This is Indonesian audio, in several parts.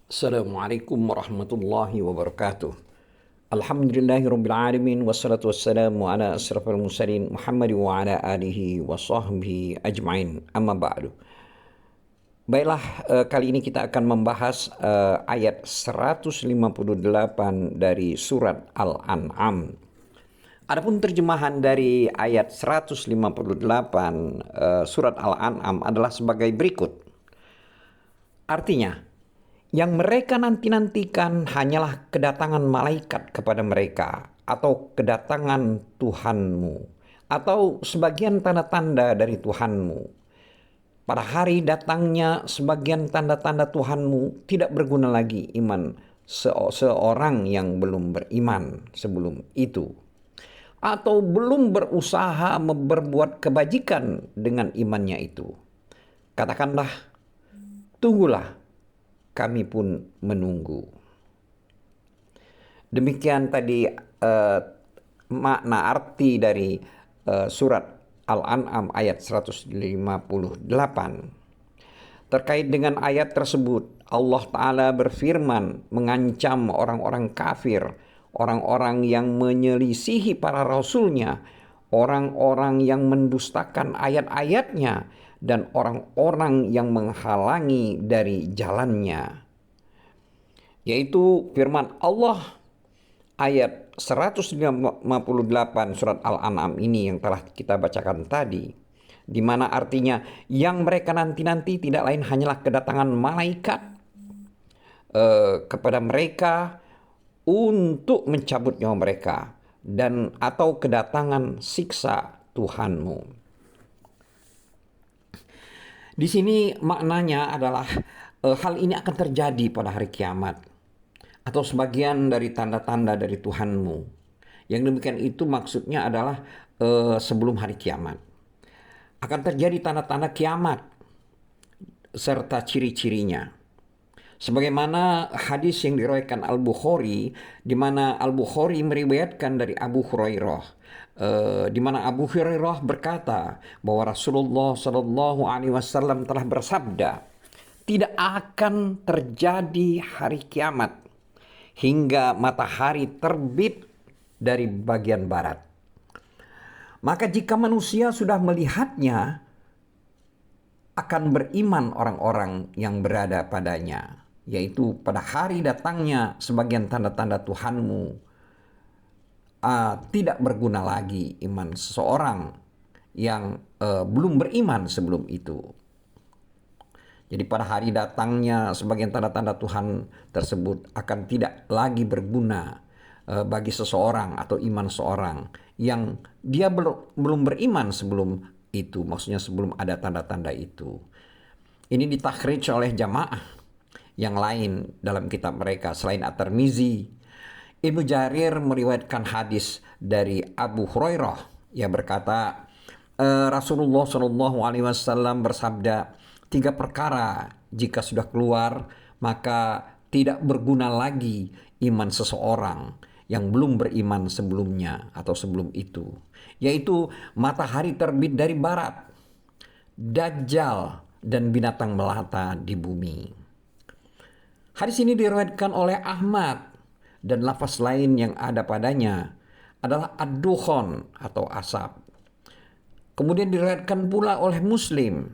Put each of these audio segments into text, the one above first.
Assalamualaikum warahmatullahi wabarakatuh. Alhamdulillahirabbil alamin wassalatu wassalamu ala asrafil mursalin Muhammad wa ala alihi wa sahbihi ajmain. Amma ba'du. Baiklah, kali ini kita akan membahas ayat 158 dari surat Al-An'am. Adapun terjemahan dari ayat 158 surat Al-An'am adalah sebagai berikut. Artinya, yang mereka nanti-nantikan hanyalah kedatangan malaikat kepada mereka, atau kedatangan Tuhanmu, atau sebagian tanda-tanda dari Tuhanmu. Pada hari datangnya sebagian tanda-tanda Tuhanmu, tidak berguna lagi iman seorang yang belum beriman sebelum itu, atau belum berusaha berbuat kebajikan dengan imannya itu. Katakanlah, tunggulah, kami pun menunggu. Demikian tadi makna arti dari surat Al-An'am ayat 158. Terkait dengan ayat tersebut, Allah Ta'ala berfirman mengancam orang-orang kafir, orang-orang yang menyelisihi para rasulnya, orang-orang yang mendustakan ayat-ayatnya, dan orang-orang yang menghalangi dari jalannya. Yaitu firman Allah ayat 158 surat Al-An'am ini yang telah kita bacakan tadi, di mana artinya yang mereka nanti-nanti tidak lain hanyalah kedatangan malaikat kepada mereka untuk mencabut nyawa mereka, dan atau kedatangan siksa Tuhanmu. Di sini maknanya adalah hal ini akan terjadi pada hari kiamat, atau sebagian dari tanda-tanda dari Tuhanmu. Yang demikian itu maksudnya adalah sebelum hari kiamat akan terjadi tanda-tanda kiamat serta ciri-cirinya. Sebagaimana hadis yang diriwayatkan Al-Bukhari, di mana Al-Bukhari meriwayatkan dari Abu Hurairah, di mana Abu Hurairah berkata bahwa Rasulullah Shallallahu Alaihi Wasallam telah bersabda, tidak akan terjadi hari kiamat hingga matahari terbit dari bagian barat. Maka jika manusia sudah melihatnya, akan beriman orang-orang yang berada padanya, yaitu pada hari datangnya sebagian tanda-tanda Tuhanmu. Tidak berguna lagi iman seseorang yang belum beriman sebelum itu. Jadi pada hari datangnya sebagian tanda-tanda Tuhan tersebut akan tidak lagi berguna bagi seseorang atau iman seorang yang dia belum beriman sebelum itu, maksudnya sebelum ada tanda-tanda itu. Ini ditakhrij oleh jamaah yang lain dalam kitab mereka selain At-Tirmizi. Ibnu Jarir meriwayatkan hadis dari Abu Hurairah yang berkata, Rasulullah Shallallahu Alaihi Wasallam bersabda, 3 perkara jika sudah keluar maka tidak berguna lagi iman seseorang yang belum beriman sebelumnya atau sebelum itu, yaitu matahari terbit dari barat, Dajjal, dan binatang melata di bumi. Hadis ini diriwayatkan oleh Ahmad, dan lafaz lain yang ada padanya adalah ad-dukhon atau asap. Kemudian diriwayatkan pula oleh Muslim.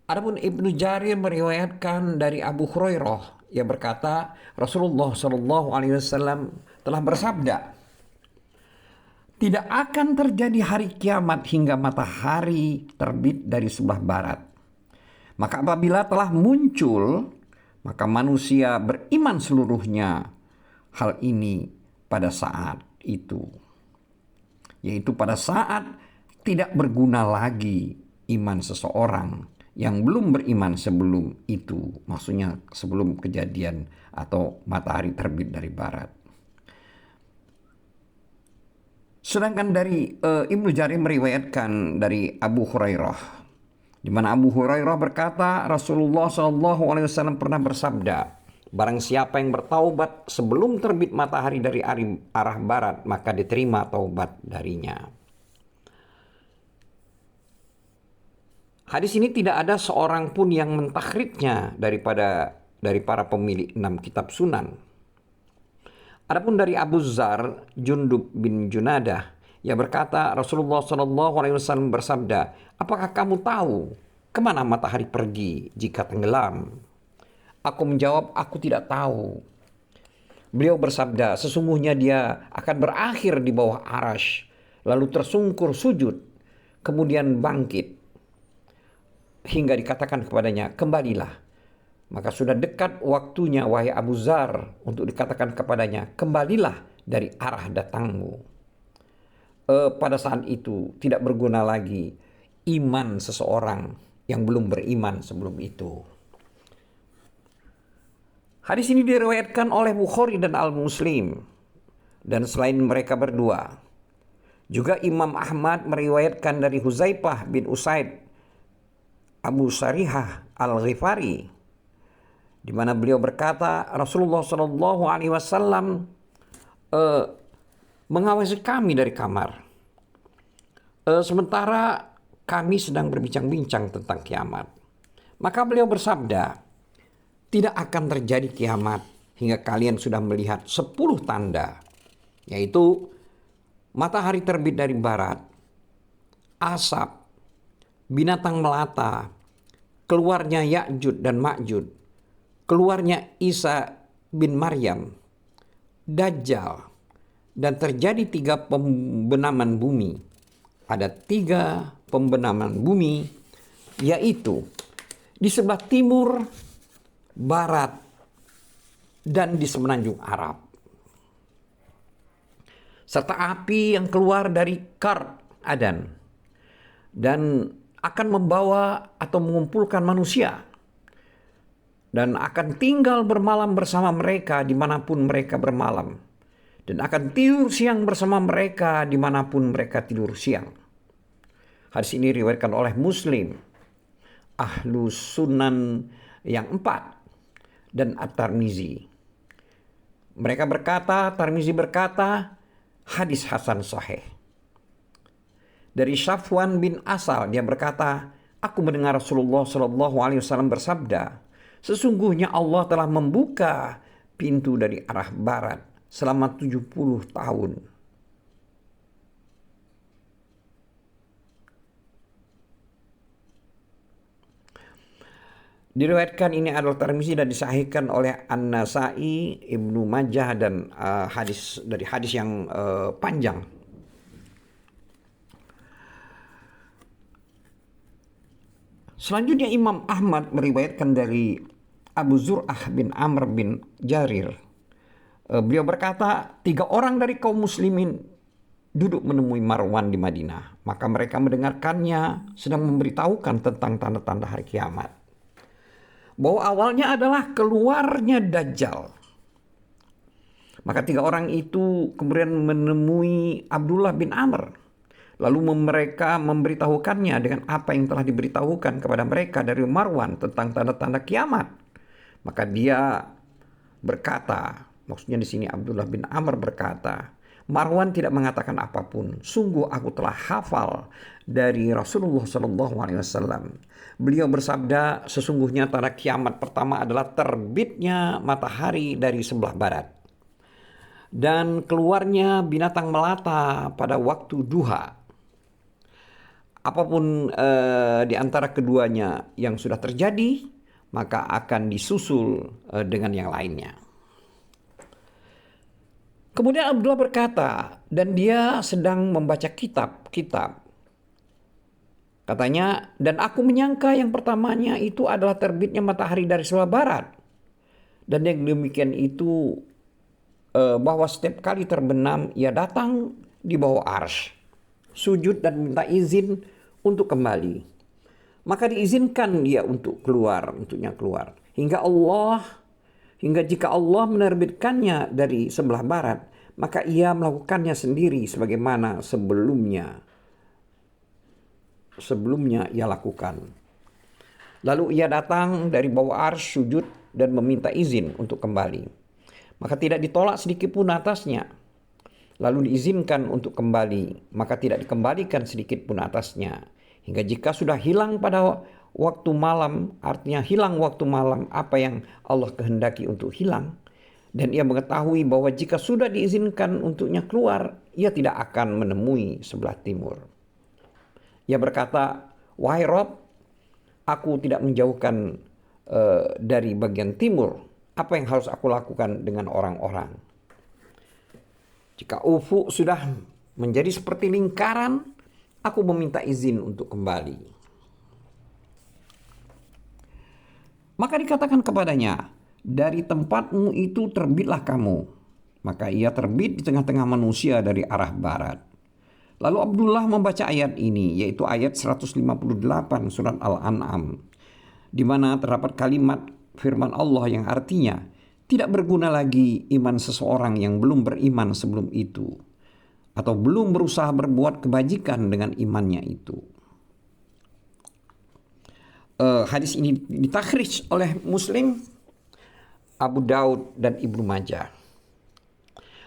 Adapun Ibnu Jarir meriwayatkan dari Abu Hurairah yang berkata Rasulullah Shallallahu Alaihi Wasallam telah bersabda, tidak akan terjadi hari kiamat hingga matahari terbit dari sebelah barat. Maka apabila telah muncul, maka manusia beriman seluruhnya hal ini pada saat itu, yaitu pada saat tidak berguna lagi iman seseorang yang belum beriman sebelum itu, maksudnya sebelum kejadian atau matahari terbit dari barat. Sedangkan dari Ibnu Jarir meriwayatkan dari Abu Hurairah, di mana Abu Hurairah berkata Rasulullah Shallallahu Alaihi Wasallam pernah bersabda, barang siapa yang bertaubat sebelum terbit matahari dari arah barat, maka diterima taubat darinya. Hadis ini tidak ada seorang pun yang mentakhrijnya dari para pemilik 6 kitab Sunan. Adapun dari Abu Dzar, Jundub bin Junadah, ia berkata, Rasulullah SAW bersabda, apakah kamu tahu kemana matahari pergi jika tenggelam? Aku menjawab, aku tidak tahu. Beliau bersabda, sesungguhnya dia akan berakhir di bawah arasy, lalu tersungkur sujud, kemudian bangkit, hingga dikatakan kepadanya, kembalilah. Maka sudah dekat waktunya, wahai Abu Dzar, untuk dikatakan kepadanya, kembalilah dari arah datangmu. Pada saat itu tidak berguna lagi iman seseorang yang belum beriman sebelum itu. Hadis ini diriwayatkan oleh Bukhari dan Al-Muslim, dan selain mereka berdua, juga Imam Ahmad meriwayatkan dari Huzaifah bin Usaid Abu Sarihah Al-Ghifari, di mana beliau berkata, Rasulullah SAW mengawasi kami dari kamar. Sementara kami sedang berbincang-bincang tentang kiamat. Maka beliau bersabda, tidak akan terjadi kiamat hingga kalian sudah melihat 10 tanda, yaitu matahari terbit dari barat, asap, binatang melata, keluarnya Ya'jud dan Ma'jud, keluarnya Isa bin Maryam, Dajjal, dan terjadi 3 pembenaman bumi. Ada 3 pembenaman bumi, yaitu di sebelah timur, barat, dan di semenanjung Arab. Serta api yang keluar dari Kar Adan dan akan membawa atau mengumpulkan manusia dan akan tinggal bermalam bersama mereka dimanapun mereka bermalam, dan akan tidur siang bersama mereka dimanapun mereka tidur siang. Hadis ini diriwayatkan oleh Muslim, Ahlus Sunan yang 4, dan At-Tirmizi. Mereka berkata, Tirmizi berkata, hadis hasan sahih. Dari Safwan bin Asal, dia berkata, aku mendengar Rasulullah SAW bersabda, sesungguhnya Allah telah membuka pintu dari arah barat selama 70 tahun. Diriwayatkan ini adalah Tirmizi dan disahihkan oleh An-Nasai, Ibnu Majah, dan hadis yang panjang. Selanjutnya Imam Ahmad meriwayatkan dari Abu Zur'ah bin Amr bin Jarir. Beliau berkata, 3 orang dari kaum muslimin duduk menemui Marwan di Madinah. Maka mereka mendengarkannya sedang memberitahukan tentang tanda-tanda hari kiamat. Bahwa awalnya adalah keluarnya Dajjal. Maka 3 orang itu kemudian menemui Abdullah bin Amr. Lalu mereka memberitahukannya dengan apa yang telah diberitahukan kepada mereka dari Marwan tentang tanda-tanda kiamat. Maka dia berkata, maksudnya di sini Abdullah bin Amr berkata, Marwan tidak mengatakan apapun. Sungguh aku telah hafal dari Rasulullah SAW. Beliau bersabda, sesungguhnya tanda kiamat pertama adalah terbitnya matahari dari sebelah barat dan keluarnya binatang melata pada waktu duha. Apapun di antara keduanya yang sudah terjadi, maka akan disusul dengan yang lainnya. Kemudian Abdullah berkata, dan dia sedang membaca kitab-kitab. Katanya, dan aku menyangka yang pertamanya itu adalah terbitnya matahari dari sebelah barat. Dan yang demikian itu bahwa setiap kali terbenam ia datang di bawah arsy, sujud dan minta izin untuk kembali. Maka diizinkan dia untuknya keluar. Hingga jika Allah menerbitkannya dari sebelah barat, maka ia melakukannya sendiri sebagaimana sebelumnya ia lakukan. Lalu ia datang dari bawah arsy, sujud dan meminta izin untuk kembali. Maka tidak ditolak sedikit pun atasnya. Lalu diizinkan untuk kembali, maka tidak dikembalikan sedikit pun atasnya. Hingga jika sudah hilang pada waktu malam, artinya hilang waktu malam apa yang Allah kehendaki untuk hilang. Dan ia mengetahui bahwa jika sudah diizinkan untuknya keluar, ia tidak akan menemui sebelah timur. Ia berkata, "Wahai Rob, aku tidak menjauhkan dari bagian timur. Apa yang harus aku lakukan dengan orang-orang? Jika ufuk sudah menjadi seperti lingkaran, aku meminta izin untuk kembali." Maka dikatakan kepadanya, "Dari tempatmu itu terbitlah kamu." Maka ia terbit di tengah-tengah manusia dari arah barat. Lalu Abdullah membaca ayat ini, yaitu ayat 158 surat Al-An'am, di mana terdapat kalimat firman Allah yang artinya, tidak berguna lagi iman seseorang yang belum beriman sebelum itu, atau belum berusaha berbuat kebajikan dengan imannya itu. Hadis ini ditakhrij oleh Muslim, Abu Daud, dan Ibnu Majah.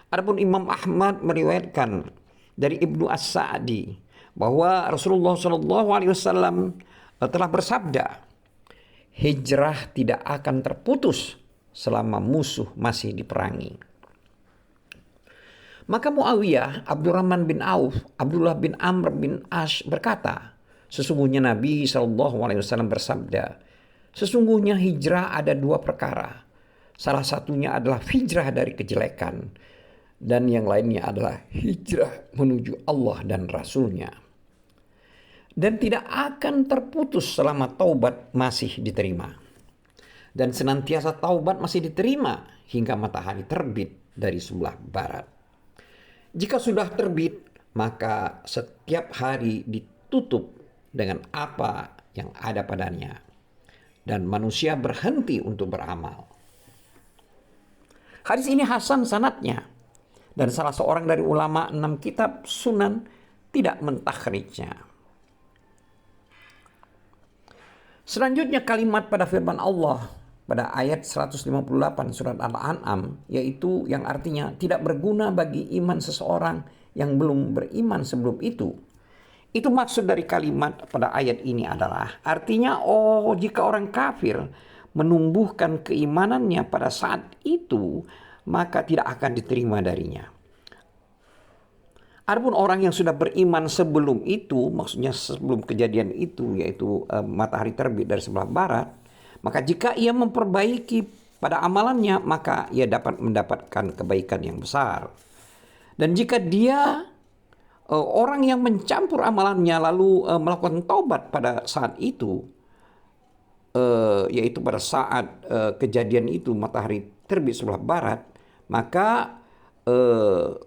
Adapun Imam Ahmad meriwayatkan dari Ibnu As-Sa'di bahwa Rasulullah SAW telah bersabda, hijrah tidak akan terputus selama musuh masih diperangi. Maka Muawiyah, Abdurrahman bin Auf, Abdullah bin Amr bin Ash berkata, sesungguhnya Nabi SAW bersabda, sesungguhnya hijrah ada dua perkara. Salah satunya adalah hijrah dari kejelekan, dan yang lainnya adalah hijrah menuju Allah dan Rasul-Nya. Dan tidak akan terputus selama taubat masih diterima. Dan senantiasa taubat masih diterima hingga matahari terbit dari sebelah barat. Jika sudah terbit, maka setiap hari ditutup dengan apa yang ada padanya. Dan manusia berhenti untuk beramal. Hadis ini hasan sanadnya. Dan salah seorang dari ulama 6 kitab sunan tidak mentakhrijnya. Selanjutnya kalimat pada firman Allah pada ayat 158 surat Al-An'am, yaitu yang artinya tidak berguna bagi iman seseorang yang belum beriman sebelum itu. Itu maksud dari kalimat pada ayat ini adalah artinya jika orang kafir menumbuhkan keimanannya pada saat itu, maka tidak akan diterima darinya. Adapun orang yang sudah beriman sebelum itu, maksudnya sebelum kejadian itu, yaitu matahari terbit dari sebelah barat, maka jika ia memperbaiki pada amalannya, maka ia dapat mendapatkan kebaikan yang besar. Dan jika dia orang yang mencampur amalannya lalu melakukan taubat pada saat itu, yaitu pada saat kejadian itu matahari terbit sebelah barat, maka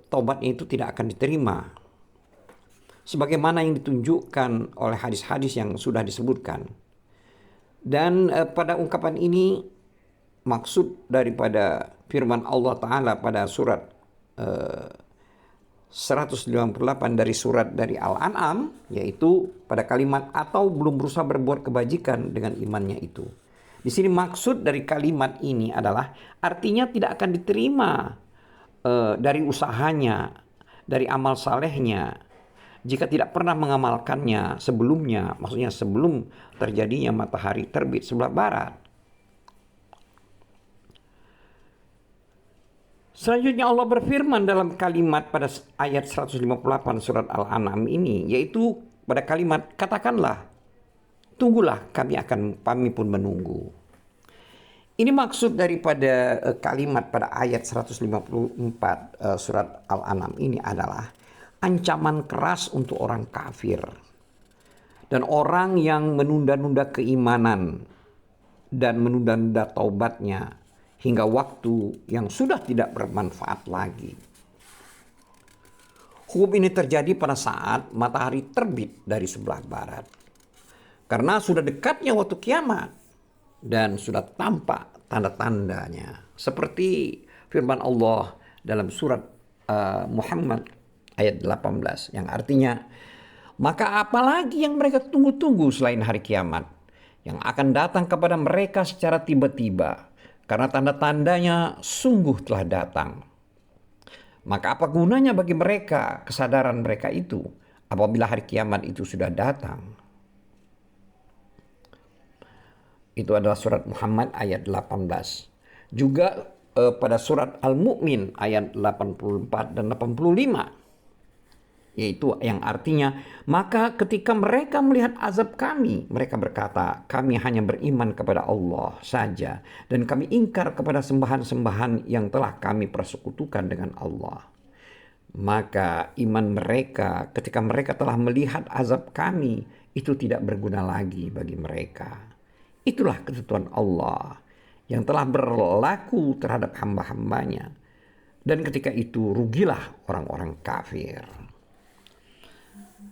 taubatnya itu tidak akan diterima. Sebagaimana yang ditunjukkan oleh hadis-hadis yang sudah disebutkan. Dan pada ungkapan ini maksud daripada firman Allah Ta'ala pada surat 198 dari surat dari Al-An'am, yaitu pada kalimat atau belum berusaha berbuat kebajikan dengan imannya itu. Di sini maksud dari kalimat ini adalah artinya tidak akan diterima dari usahanya, dari amal salehnya, jika tidak pernah mengamalkannya sebelumnya, maksudnya sebelum terjadinya matahari terbit sebelah barat. Selanjutnya Allah berfirman dalam kalimat pada ayat 158 surat Al-An'am ini, yaitu pada kalimat katakanlah, tunggulah kami pun menunggu. Ini maksud daripada kalimat pada ayat 154 surat Al-An'am ini adalah ancaman keras untuk orang kafir dan orang yang menunda-nunda keimanan dan menunda-nunda taubatnya hingga waktu yang sudah tidak bermanfaat lagi. Hukum ini terjadi pada saat matahari terbit dari sebelah barat. Karena sudah dekatnya waktu kiamat dan sudah tampak tanda-tandanya. Seperti firman Allah dalam surat Muhammad ayat 18 yang artinya, maka apalagi yang mereka tunggu-tunggu selain hari kiamat yang akan datang kepada mereka secara tiba-tiba, karena tanda-tandanya sungguh telah datang. Maka apa gunanya bagi mereka kesadaran mereka itu apabila hari kiamat itu sudah datang? Itu adalah surat Muhammad ayat 18. Juga pada surat Al-Mu'min ayat 84 dan 85. Yaitu yang artinya, maka ketika mereka melihat azab kami, mereka berkata, kami hanya beriman kepada Allah saja, dan kami ingkar kepada sembahan-sembahan yang telah kami persekutukan dengan Allah. Maka iman mereka ketika mereka telah melihat azab kami, itu tidak berguna lagi bagi mereka. Itulah ketentuan Allah yang telah berlaku terhadap hamba-hambanya. Dan ketika itu rugilah orang-orang kafir.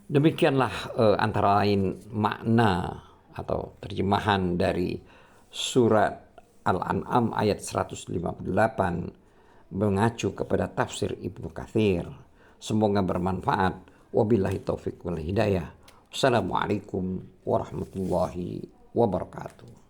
Demikianlah antara lain makna atau terjemahan dari surat Al-An'am ayat 158 mengacu kepada tafsir Ibnu Katsir. Semoga bermanfaat. Wabillahi taufik wal hidayah. Assalamualaikum warahmatullahi wabarakatuh.